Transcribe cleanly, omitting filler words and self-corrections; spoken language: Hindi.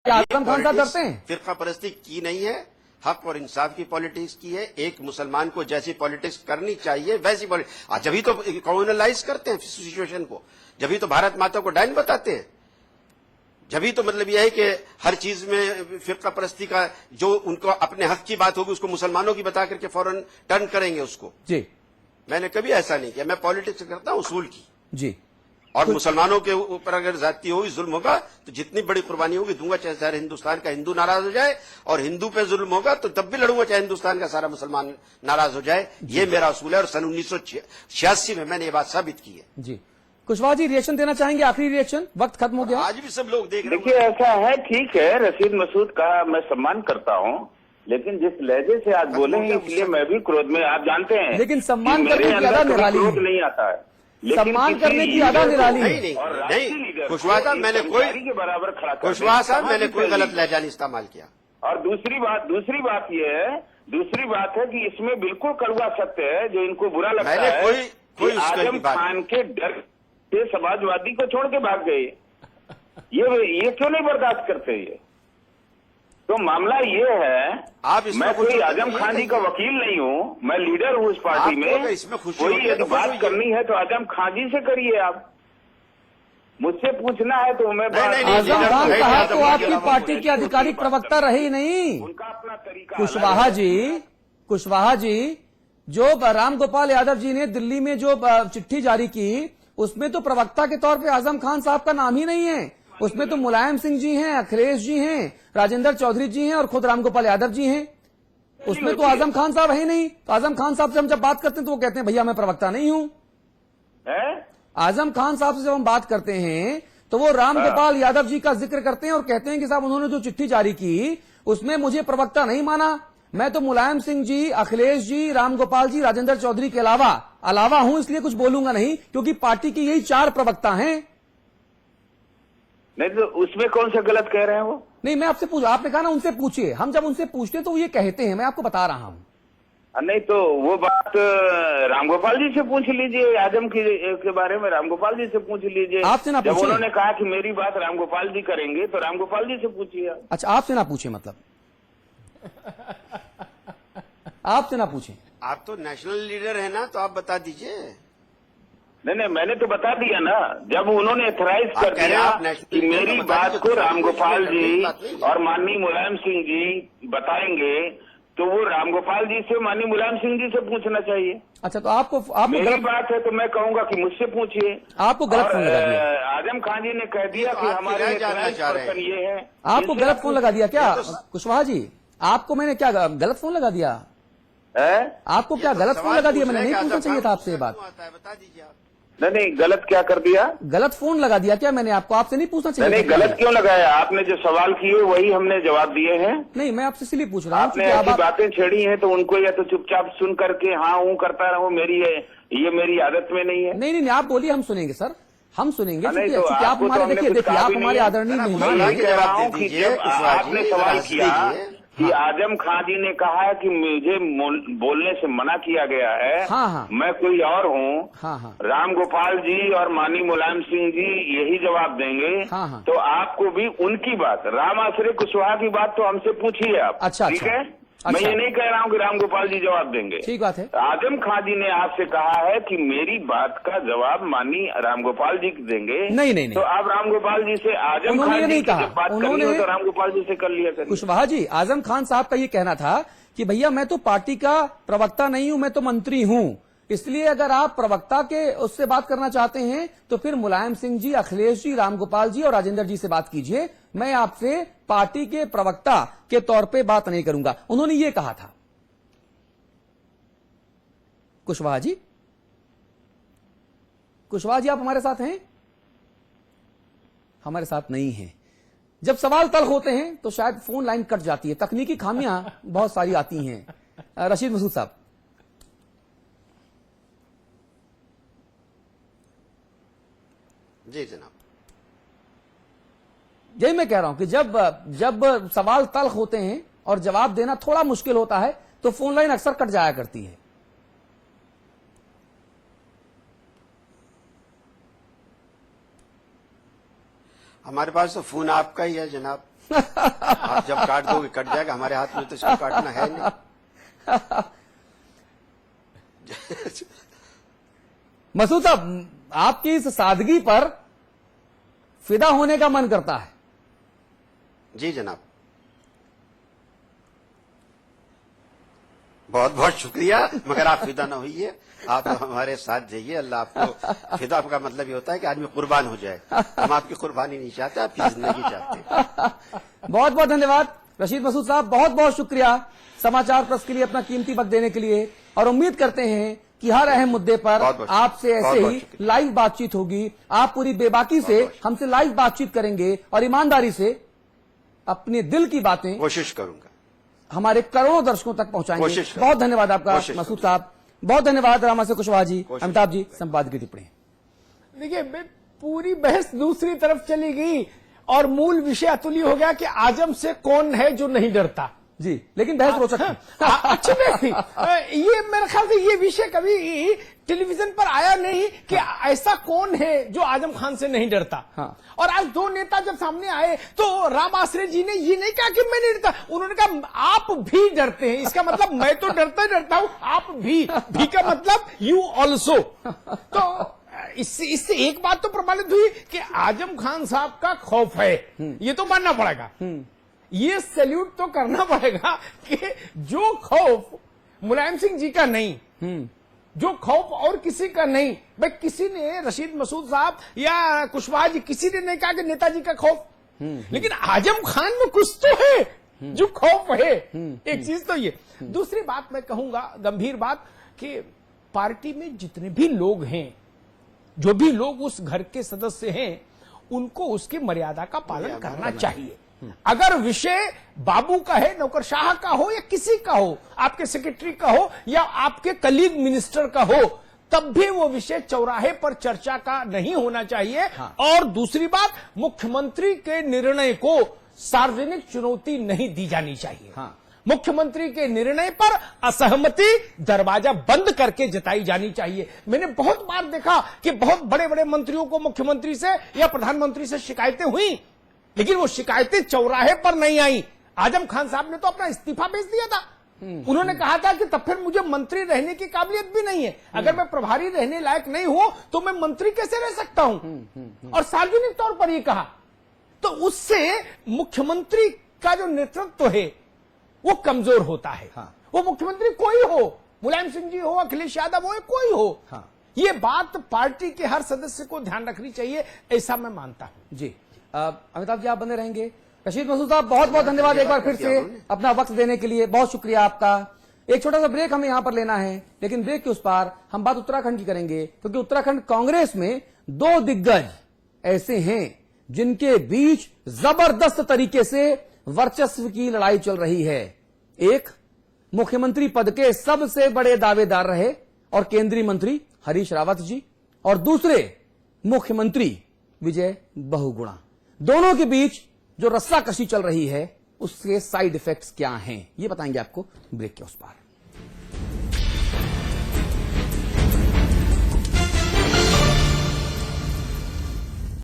आजम खान साहब डरते हैं? फिरका परस्ती की नहीं है, हक और इंसाफ की पॉलिटिक्स की है। एक मुसलमान को जैसी पॉलिटिक्स करनी चाहिए वैसी पॉलिटिक्स, जभी तो कम्युनलाइज करते हैं सिचुएशन को, जभी तो भारत माता को डायन बताते हैं, जभी तो मतलब यह है कि हर चीज में फिरका परस्ती का जो उनको अपने हक की बात होगी उसको मुसलमानों की बता करके फौरन टर्न करेंगे उसको। जी, मैंने कभी ऐसा नहीं किया। मैं पॉलिटिक्स करता हूं उसूल की जी। और मुसलमानों के ऊपर अगर जाती होगी, जुल्म होगा तो जितनी बड़ी कुर्बानी होगी दूंगा, चाहे सारे हिंदुस्तान का हिंदू नाराज हो जाए, और हिंदू पे जुल्म होगा तो तब भी लड़ूंगा चाहे हिंदुस्तान का सारा मुसलमान नाराज हो जाए। ये मेरा असूल है और सन 1986 में मैंने ये बात साबित की है। जी, कुशवाहा जी रिएक्शन देना चाहेंगे? आखिरी रिएक्शन, वक्त खत्म हो गया। आज भी सब लोग देख रहे हैं। देखिए ऐसा है, ठीक है, रशीद मसूद का मैं सम्मान करता हूँ, लेकिन जिस लहजे से आज बोले हैं इसलिए मैं भी क्रोध में, आप जानते हैं, लेकिन सम्मान मेरे करने की अंदर अदा कभी निराली क्रोध है। नहीं आता है, सम्मान करने की अदा निराली है। नहीं, कुशवाहा साहब मैंने कोई के बराबर खड़ा कर कुशवाहा साहब मैंने कोई गलत लहजा नहीं इस्तेमाल किया। और दूसरी बात है कि इसमें बिल्कुल कड़वा सत्य है जो इनको बुरा लगता मैंने है कोई कि आजम खान के डर से समाजवादी को छोड़ के भाग गए। ये क्यों नहीं बर्दाश्त करते? ये तो मामला ये है, आप मैं कोई आजम खान जी का वकील नहीं हूँ, मैं लीडर हूँ इस पार्टी में। इसमें खुशी कोई यदि बात करनी है तो आजम खान जी से करिए, आप मुझसे पूछना है तो मैं आजम खान साहब तो आपकी पार्टी के आधिकारिक प्रवक्ता रहे ही नहीं। उनका अपना तरीका। कुशवाहा जी, जो राम गोपाल यादव जी ने दिल्ली में जो चिट्ठी जारी की, उसमें तो प्रवक्ता के तौर पे आजम खान साहब का नाम ही नहीं है। उसमें तो मुलायम सिंह जी हैं, अखिलेश जी हैं, राजेंद्र चौधरी जी हैं और खुद राम गोपाल यादव जी हैं। उसमें तो आजम खान साहब है नहीं। तो आजम खान साहब से हम जब बात करते हैं तो वो कहते हैं भैया मैं प्रवक्ता नहीं हूं। आजम खान साहब से जब हम बात करते हैं तो वो राम गोपाल यादव जी का जिक्र करते हैं और कहते हैं कि साहब उन्होंने जो चिट्ठी जारी की उसमें मुझे प्रवक्ता नहीं माना, मैं तो मुलायम सिंह जी, अखिलेश जी, राम गोपाल जी, राजेंद्र चौधरी के अलावा हूं, इसलिए कुछ बोलूंगा नहीं क्योंकि पार्टी के यही 4 प्रवक्ता हैं। नहीं तो उसमें कौन सा गलत कह रहे हैं वो? नहीं, मैं आपसे पूछ, आपने कहा ना उनसे पूछिए। हम जब उनसे पूछते हैं तो वो ये कहते हैं, मैं आपको बता रहा हूं। नहीं तो वो बात रामगोपाल जी से पूछ लीजिए, आजम के बारे में रामगोपाल जी से पूछ लीजिए। आपसे ना जब पूछे? उन्होंने कहा कि मेरी बात रामगोपाल जी करेंगे तो रामगोपाल जी से पूछिए। अच्छा, आपसे ना पूछे मतलब? आपसे ना पूछे? आप तो नेशनल लीडर है ना, तो आप बता दीजिए। नहीं, मैंने तो बता दिया ना, जब उन्होंने एथराइज कर दिया कि मेरी बात को रामगोपाल जी और माननीय मुलायम सिंह जी बताएंगे, तो वो रामगोपाल जी से माननीय मुलायम सिंह जी से पूछना चाहिए। अच्छा, तो आपको मेरी बात है तो मैं कहूंगा कि मुझसे पूछिए। आपको गलत फोन लगा दिया? आजम खान जी ने कह दिया कि हमारे पर्सन ये है। आपको गलत फोन लगा दिया क्या कुशवाहा जी? आपको मैंने क्या गलत फोन लगा दिया? आपको क्या गलत फोन लगा दिया? मैंने नहीं पूछना चाहिए था आपसे ये बात। बता दीजिए आप। नहीं, गलत क्या कर दिया? गलत फोन लगा दिया क्या मैंने आपको? आपसे नहीं पूछना चाहिए? नहीं, गलत क्यों लगाया? आपने जो सवाल किए वही हमने जवाब दिए हैं। नहीं, मैं आपसे इसलिए पूछ रहा हूँ। आपने ऐसी बातें छेड़ी हैं तो उनको या तो चुपचाप सुन करके हाँ हूँ करता रहूं, ये मेरी आदत में नहीं है। नहीं, आप बोलिए, हम सुनेंगे सर, हम सुनेंगे। तो आप हमारे देखिए आप हमारे आदरणीय मेहमान हैं। कह रहा हूँ कि जब आपने सवाल किया कि आजम खान जी ने कहा कि मुझे बोलने से मना किया गया है, हाँ। मैं कोई और हूँ, हाँ। राम गोपाल जी और माननीय मुलायम सिंह जी यही जवाब देंगे। हाँ। तो आपको भी उनकी बात, राम आश्रय कुशवाहा की बात तो हमसे पूछिए आप। अच्छा, ठीक है? मैं ये नहीं कह रहा हूँ कि राम गोपाल जी जवाब देंगे। ठीक बात है। आजम खान जी ने आपसे कहा है कि मेरी बात का जवाब माननीय राम गोपाल जी देंगे। नहीं। तो आप राम गोपाल जी से आजम खान जी की जब बात करनी हो तो राम गोपाल जी से कर लिया करिए। कुशवाहा जी, आजम खान साहब का ये कहना था कि भैया मैं तो पार्टी का प्रवक्ता नहीं हूं, मैं तो मंत्री हूं, इसलिए अगर आप प्रवक्ता के उससे बात करना चाहते हैं तो फिर मुलायम सिंह जी, अखिलेश जी, रामगोपाल जी और राजेंद्र जी से बात कीजिए, मैं आपसे पार्टी के प्रवक्ता के तौर पे बात नहीं करूंगा। उन्होंने ये कहा था। कुशवाहा जी, आप हमारे साथ हैं? हमारे साथ नहीं हैं। जब सवाल तल्ख होते हैं तो शायद फोन लाइन कट जाती है, तकनीकी खामियां बहुत सारी आती हैं। रशीद मसूद साहब। जी जनाब, यही मैं कह रहा हूं कि जब सवाल तल्ख होते हैं और जवाब देना थोड़ा मुश्किल होता है तो फोन लाइन अक्सर कट जाया करती है। हमारे पास तो फोन आपका ही है जनाब। आप जब काट दोगे कट जाएगा, हमारे हाथ में तो इसको काटना है नहीं। मसूद साहब, आपकी इस सादगी पर फिदा होने का मन करता है। जी जनाब, बहुत बहुत शुक्रिया, मगर आप फिदा ना होइए, आप हमारे साथ जाइए। अल्लाह आपको, फिदा का मतलब ये होता है कि आदमी कुर्बान हो जाए। हम आपकी कुर्बानी नहीं चाहते, आपकी जिंदगी चाहते हैं। बहुत बहुत धन्यवाद रशीद मसूद साहब, बहुत बहुत शुक्रिया समाचार प्रेस के लिए अपना कीमती वक्त देने के लिए, और उम्मीद करते हैं कि हर अहम मुद्दे पर आपसे ऐसे ही लाइव बातचीत होगी। आप पूरी बेबाकी से हमसे लाइव बातचीत करेंगे और ईमानदारी से अपने दिल की बातें कोशिश करूंगा हमारे करोड़ों दर्शकों तक पहुंचाएंगे। बहुत धन्यवाद आपका मसूद साहब, बहुत धन्यवाद रामा से कुशवाहा जी, अमिताभ जी, संपादक की टिप्पणी। देखिए, पूरी बहस दूसरी तरफ चली गई और मूल विषय अतुल्य हो गया कि आजम से कौन है जो नहीं डरता। जी, लेकिन बहस रोचक अच्छी बात थी। ये मेरे ख्याल से ये विषय कभी टेलीविजन पर आया नहीं कि ऐसा कौन है जो आजम खान से नहीं डरता। हाँ। और आज दो नेता जब सामने आए तो राम आश्रय जी ने ये नहीं कहा कि मैं नहीं डरता, उन्होंने कहा आप भी डरते हैं। इसका मतलब मैं तो डरता हूं, आप भी का मतलब यू ऑल्सो। तो इससे एक बात तो प्रमाणित हुई कि आजम खान साहब का खौफ है, ये तो मानना पड़ेगा। ये सैल्यूट तो करना पड़ेगा कि जो खौफ मुलायम सिंह जी का नहीं, जो खौफ और किसी का नहीं। भाई किसी ने, रशीद मसूद साहब या कुशवाहा जी, किसी ने नहीं कहा कि नेताजी का खौफ, लेकिन आजम खान में कुछ तो है जो खौफ है। एक चीज तो ये। दूसरी बात मैं कहूंगा, गंभीर बात, कि पार्टी में जितने भी लोग हैं, जो भी लोग उस घर के सदस्य हैं, उनको उसकी मर्यादा का पालन करना चाहिए। अगर विषय बाबू का है, नौकरशाह का हो या किसी का हो, आपके सेक्रेटरी का हो या आपके कलीग मिनिस्टर का हो, तब भी वो विषय चौराहे पर चर्चा का नहीं होना चाहिए। हाँ। और दूसरी बात, मुख्यमंत्री के निर्णय को सार्वजनिक चुनौती नहीं दी जानी चाहिए। हाँ। मुख्यमंत्री के निर्णय पर असहमति दरवाजा बंद करके जताई जानी चाहिए। मैंने बहुत बार देखा कि बहुत बड़े बड़े मंत्रियों को मुख्यमंत्री से या प्रधानमंत्री से शिकायतें हुई, लेकिन वो शिकायतें चौराहे पर नहीं आई। आजम खान साहब ने तो अपना इस्तीफा भेज दिया था। उन्होंने कहा था कि तब फिर मुझे मंत्री रहने की काबिलियत भी नहीं है, अगर मैं प्रभारी रहने लायक नहीं हूं तो मैं मंत्री कैसे रह सकता हूं, और सार्वजनिक तौर पर यह कहा। तो उससे मुख्यमंत्री का जो नेतृत्व है वो कमजोर होता है। हाँ। वो मुख्यमंत्री कोई हो, मुलायम सिंह जी हो, अखिलेश यादव हो, कोई हो। हाँ। ये बात पार्टी के हर सदस्य को ध्यान रखनी चाहिए, ऐसा मैं मानता हूं। जी, अमिताभ जी आप बने रहेंगे। रशीद मसूद साहब, बहुत बहुत धन्यवाद एक बार फिर से अपना वक्त देने के लिए, बहुत शुक्रिया आपका। एक छोटा सा ब्रेक हमें यहां पर लेना है, लेकिन ब्रेक के उस पार हम बात उत्तराखंड की करेंगे, क्योंकि उत्तराखंड कांग्रेस में दो दिग्गज ऐसे हैं जिनके बीच जबरदस्त तरीके से वर्चस्व की लड़ाई चल रही है। एक मुख्यमंत्री पद के सबसे बड़े दावेदार रहे और केंद्रीय मंत्री हरीश रावत जी, और दूसरे मुख्यमंत्री विजय बहुगुणा। दोनों के बीच जो रस्साकशी चल रही है उसके साइड इफेक्ट्स क्या हैं, ये बताएंगे आपको ब्रेक के उस पार।